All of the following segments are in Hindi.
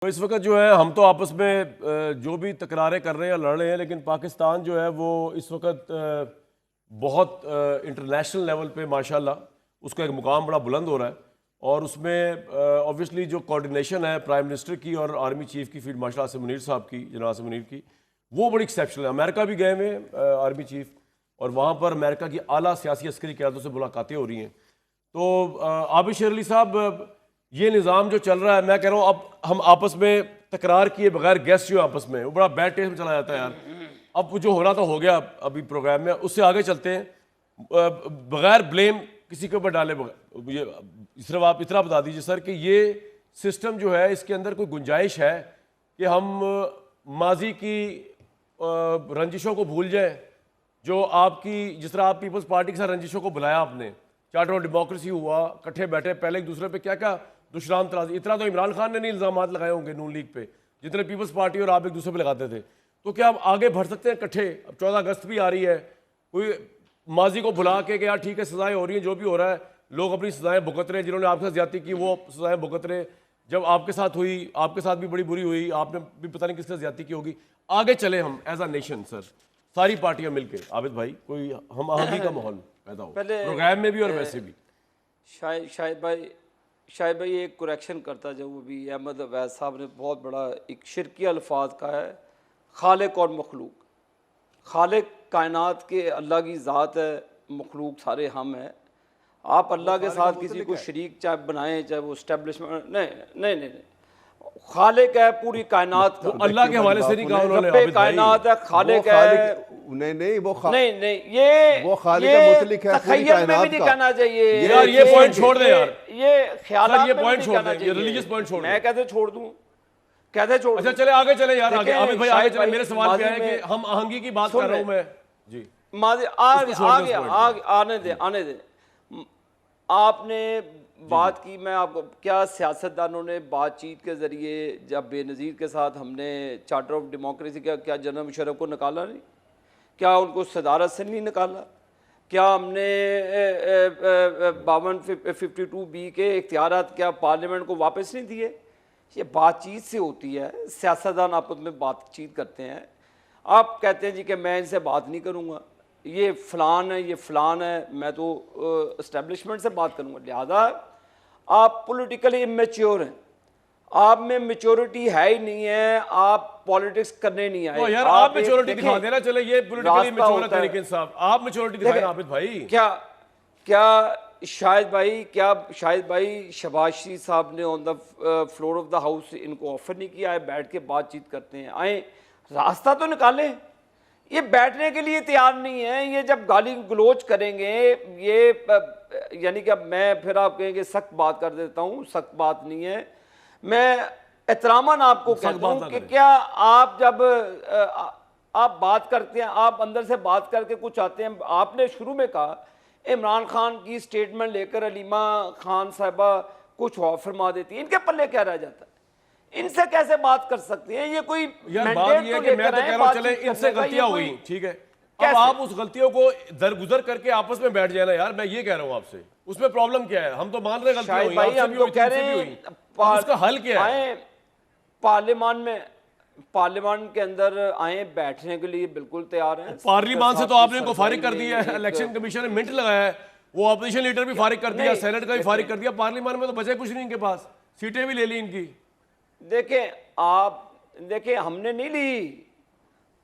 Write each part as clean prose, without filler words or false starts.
तो इस वक्त जो है हम तो आपस में जो भी तकरारें कर रहे हैं लड़ रहे हैं, लेकिन पाकिस्तान जो है वो इस वक्त बहुत इंटरनेशनल लेवल पे माशाल्लाह उसका एक मुकाम बड़ा बुलंद हो रहा है। और उसमें ऑब्वियसली जो कोऑर्डिनेशन है प्राइम मिनिस्टर की और आर्मी चीफ की फील्ड मार्शल आसिम मुनीर साहब की, जनाब आसिम मुनीर की, वो बड़ी एक्सेप्शनल है। अमेरिका भी गए हुए आर्मी चीफ, और वहाँ पर अमेरिका की आला सियासी अस्करी क़यादतों से मुलाकातें हो रही हैं। तो आबिद शेर अली साहब, ये निज़ाम जो चल रहा है, मैं कह रहा हूँ अब हम आपस में तकरार किए बगैर गेस्ट जो आपस में, वो बड़ा बैड टेस्ट में चला जाता है यार। अब जो हो रहा था हो गया अभी प्रोग्राम में, उससे आगे चलते हैं बगैर ब्लेम किसी के ऊपर डाले बगैर। ये सिर्फ आप इतना बता दीजिए सर कि ये सिस्टम जो है इसके अंदर कोई गुंजाइश है कि हम माजी की रंजिशों को भूल जाएं, जो आपकी जिस तरह आप पीपल्स पार्टी के साथ रंजिशों को बुलाया आपने, चार्टर ऑफ डेमोक्रेसी हुआ, इकट्ठे बैठे, पहले एक दूसरे पे क्या क्या दुश्मन तराजी, इतना तो इमरान खान ने नहीं इल्जाम लगाए होंगे नून लीग पे जितने पीपल्स पार्टी और आप एक दूसरे पे लगाते थे। तो क्या हम आगे बढ़ सकते हैं इकट्ठे? अब 14 अगस्त भी आ रही है, कोई माजी को भुला के कि यार ठीक है सजाएं हो रही हैं, जो भी हो रहा है, लोग अपनी सजाएं भुगत रहे हैं, जिन्होंने आपके साथ ज्यादती की वो सजाएं भुगत रहे, जब आपके साथ हुई आपके साथ भी बड़ी बुरी हुई, आपने भी पता नहीं किससे ज्यादती की होगी। आगे चले हम एज अ नेशन सर, सारी पार्टियां मिलकर, आबिद भाई, कोई हम आहंगी का माहौल पैदा हो प्रोग्राम में भी और वैसे भी। शायद भाई एक कुरेक्शन करता जब वो भी अहमद अवैस साहब ने बहुत बड़ा एक शिरकी अल्फाज का है, खालिक और मखलूक। खालिक कायनात के अल्लाह की ज़ात है, मखलूक सारे हम हैं। आप अल्लाह के साथ किसी को शरीक चाहे बनाएं, चाहे वो इस्टेब्लिशमेंट, नहीं, खालिक है पूरी कायनात का, अल्लाह के हवाले से नहीं कहा उन्होंने, कायनात है, खालिक है। नहीं वो ये खालिक का मुतलिक है पूरी तखय्युल में भी कायनात नहीं का। कहना चाहिए यार ये पॉइंट छोड़ दे यार, ये ख्यालात ये में पॉइंट भी छोड़ कहना दे, ये चाहिए। रिलीजियस पॉइंट छोड़ दे। मैं कैसे छोड़ दूं, कैसे छोड़ अच्छा दूं? चले आगे चले यार, आगे देखें, आमिद भाई आगे शायद चले। भाई मेरे सवाल पे माजी है में- कि हम आहंगी की बात सुन कर रहा रहे हूं मैं जी। माजी आने दे। आपने बात की, मैं आपको क्या सियासतदानों ने बातचीत के ज़रिए, जब बेनज़ीर के साथ हमने चार्टर ऑफ डेमोक्रेसी का, क्या जनरल मुशर्रफ को निकाला नहीं? क्या उनको सदारत से नहीं निकाला? क्या हमने 5252B के इख्तियारात क्या पार्लियामेंट को वापस नहीं दिए? ये बातचीत से होती है, सियासतदान आपस में बातचीत करते हैं। आप कहते हैं जी कि मैं इनसे बात नहीं करूँगा, ये फ़लान है, ये फ़लान है, मैं तो इस्टेब्लिशमेंट से बात करूँगा। लिहाजा आप पॉलिटिकली इमेच्योर हैं, आप में मेच्योरिटी है ही नहीं है, आप पॉलिटिक्स करने नहीं आए। तो यार आप मेच्योरिटी दिखा देना, चले ये पॉलिटिकली मेच्योर है तरीके से, आप मेच्योरिटी दिखाएं आबिद भाई। क्या शाहिद भाई शहबाज शरीफ साहब ने on the floor of the house इनको ऑफर नहीं किया है, बैठ के बातचीत करते हैं, आए रास्ता तो निकाले। ये बैठने के लिए तैयार नहीं है, ये जब गाली गलोच करेंगे, ये यानी कि अब मैं फिर आप कहेंगे सख्त बात कर देता हूँ, सख्त बात नहीं है, मैं एहतरामन आपको कहता हूँ कि क्या आप जब आप बात करते हैं, आप अंदर से बात करके कुछ आते हैं। आपने शुरू में कहा इमरान खान की स्टेटमेंट लेकर अलीमा खान साहिबा कुछ और फरमा देती है, इनके पल्ले क्या रह जाता है? इनसे कैसे बात कर सकते हैं? ये कोई यार बात ये है कि मैं तो कह रहा हूं चले इनसे गलतियां हुई, ठीक है, अब आप उस गलतियों को दरगुजर करके आपस में बैठ जाना यार, मैं ये कह रहा हूं आपसे। उसमें प्रॉब्लम क्या है? हम तो मान रहे गलतियां हुई, भाई हम तो कह रहे हैं उसका हल क्या है? पार्लियामान के अंदर आए, बैठने के लिए बिल्कुल तैयार हैं। पार्लियामान से तो आपने इनको फारिग कर दिया है, इलेक्शन कमीशन ने मिनट लगाया है, वो अपोजिशन लीडर भी फारिग कर दिया, सेनेट का भी फारिग कर दिया, पार्लियामान में तो बचे कुछ नहीं इनके पास, सीटें भी ले ली इनकी। देखें हमने नहीं ली,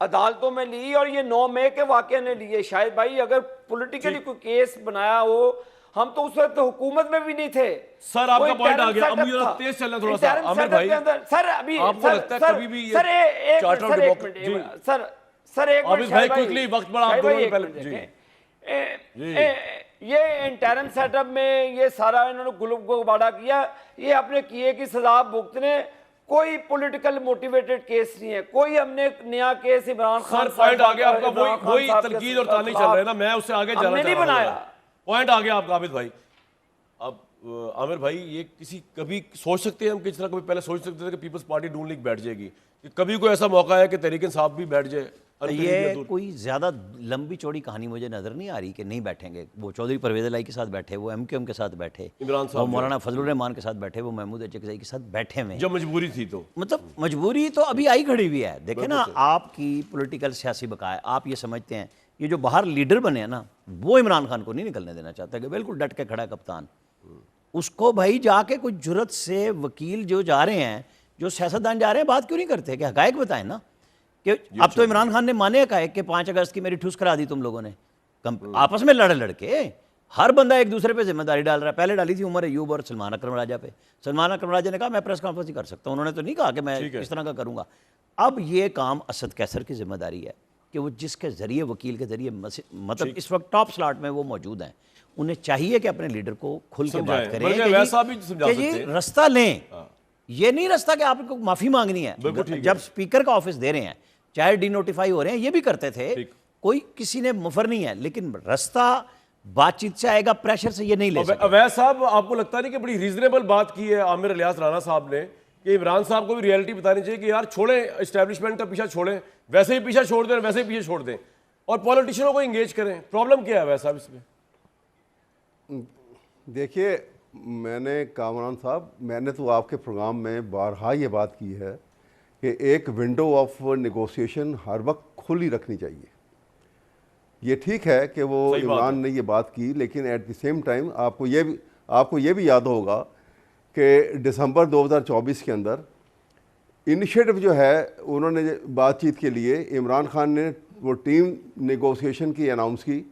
अदालतों में ली, और ये 9 मई के वाक़े ने लिए। शायद भाई अगर पॉलिटिकली कोई केस बनाया हो, हम तो उस वक्त हुकूमत में भी नहीं थे। सर आपका पॉइंट आ गया, अब मुझे तेज चलना थोड़ा सा आमिर भाई। सर अभी आपको लगता है कभी भी सर एक चार्टर ऑफ डेमोक्रेसी सर एक आमिर भाई क्विकली, वक्त बड़ा आप दोनों पहले जी ये इंटरम सेटअप में ये सारा इन्होंने गुबाड़ा किया, ये अपने किए की सजा भुगतने, कोई पॉलिटिकल मोटिवेटेड केस नहीं है, कोई हमने नया केस इमरान खान पॉइंट आ गया आपका, वही तनकीद और ताली चल रहा है ना, मैं उससे आगे जाना चाह रहा हूं। पॉइंट आ गया आपका आबिद भाई। अब आमिर भाई, ये किसी कभी सोच सकते हैं हम कि जिस तरह कभी पहले सोच सकते थे कि पीपल्स पार्टी नून लीग बैठ जाएगी, कि कभी कोई ऐसा मौका है कि तहरीक इंसाफ भी बैठ जाए? ये कोई ज़्यादा लंबी चौड़ी कहानी मुझे नज़र नहीं आ रही कि नहीं बैठेंगे। वो चौधरी परवेज़ इलाही के साथ बैठे, वो MQM के साथ बैठे, इमरान साहब वो मौलाना फजलुर रहमान के साथ बैठे, वो महमूद अजकज़ई के साथ बैठे हुए हैं। जब मजबूरी थी तो मतलब मजबूरी तो अभी आई खड़ी हुई है। देखें ना, आपकी पॉलिटिकल सियासी बकाया, आप ये समझते हैं ये जो बाहर लीडर बने हैं ना, वो इमरान खान को नहीं निकलने देना चाहते कि बिल्कुल डट के खड़ा है कप्तान। उसको भाई जाके कुछ जुर्रत से वकील जो जा रहे हैं, जो सियासतदान जा रहे हैं, बात क्यों नहीं करते कि हकायक बताएं ना कि अब तो इमरान खान ने माने हकायक कि 5 अगस्त की मेरी ठूस करा दी तुम लोगों ने। आपस में लड़के हर बंदा एक दूसरे पे जिम्मेदारी डाल रहा है। पहले डाली थी उमर अयूब और सलमान अकरम राजा पे। सलमान अकरम राजा ने कहा मैं प्रेस कॉन्फ्रेंस ही कर सकता हूँ, उन्होंने तो नहीं कहा कि मैं इस तरह का करूँगा। अब ये काम असद कैसर की जिम्मेदारी है कि वो जिसके ज़रिए, वकील के ज़रिए, मतलब इस वक्त टॉप स्लॉट में वो मौजूद हैं, उन्हें चाहिए कि अपने लीडर को खुल के बात करें कि ये रास्ता लें। ये नहीं रास्ता कि आपको माफ़ी मांगनी है। जब स्पीकर का ऑफिस दे रहे हैं, चाहे डिनोटिफाई हो रहे हैं, ये भी करते थे, कोई किसी ने मुफर नहीं है, लेकिन रास्ता बातचीत से आएगा, प्रेशर से ये नहीं ले सकते। अवैध साहब, आपको लगता नहीं कि बड़ी रीजनेबल बात की है आमिर इलियास राणा साहब ने कि इमरान साहब को भी रियलिटी बतानी चाहिए कि यार छोड़ें, एस्टेब्लिशमेंट का पीछा छोड़ें, वैसे ही पीछा छोड़ दें, वैसे ही पीछे छोड़ दें, और पॉलिटिशियनों को इंगेज करें? प्रॉब्लम क्या है वैसा इसमें? देखिए, मैंने कामरान साहब, मैंने तो आपके प्रोग्राम में बारहा ये बात की है कि एक विंडो ऑफ नेगोशिएशन हर वक्त खुली रखनी चाहिए। ये ठीक है कि वो इमरान ने ये बात की, लेकिन एट द सेम टाइम आपको ये भी याद होगा कि दिसंबर 2024 के अंदर इनिशिएटिव जो है, उन्होंने बातचीत के लिए इमरान खान ने वो टीम नेगोशिएशन की अनाउंस की,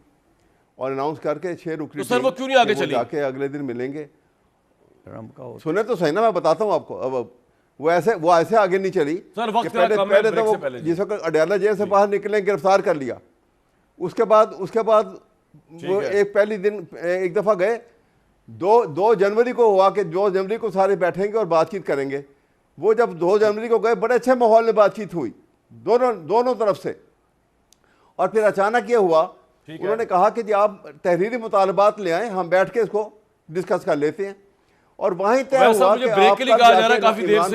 और अनाउंस करके 6 रुकनी, तो सर वो क्यों नहीं आगे चली? जाके अगले दिन मिलेंगे। सुने तो सही ना, मैं बताता हूँ आपको। अब वो ऐसे आगे नहीं चली सर, वक्त पहले तो वो जिस वक्त अडयाला जेल से बाहर निकले, गिरफ्तार कर लिया। उसके बाद वो एक दफ़ा गए, 2 जनवरी को हुआ कि 2 जनवरी को सारे बैठेंगे और बातचीत करेंगे। वो जब 2 जनवरी को गए, बड़े अच्छे माहौल में बातचीत हुई दोनों तरफ से, और फिर अचानक ये हुआ, उन्होंने कहा कि जी आप तहरीरी मुतालबात ले आए, हम बैठ के इसको डिस्कस कर लेते हैं। और वहीं तय हुआ कि ब्रेक के लिए कहा जा रहा है काफी देर से।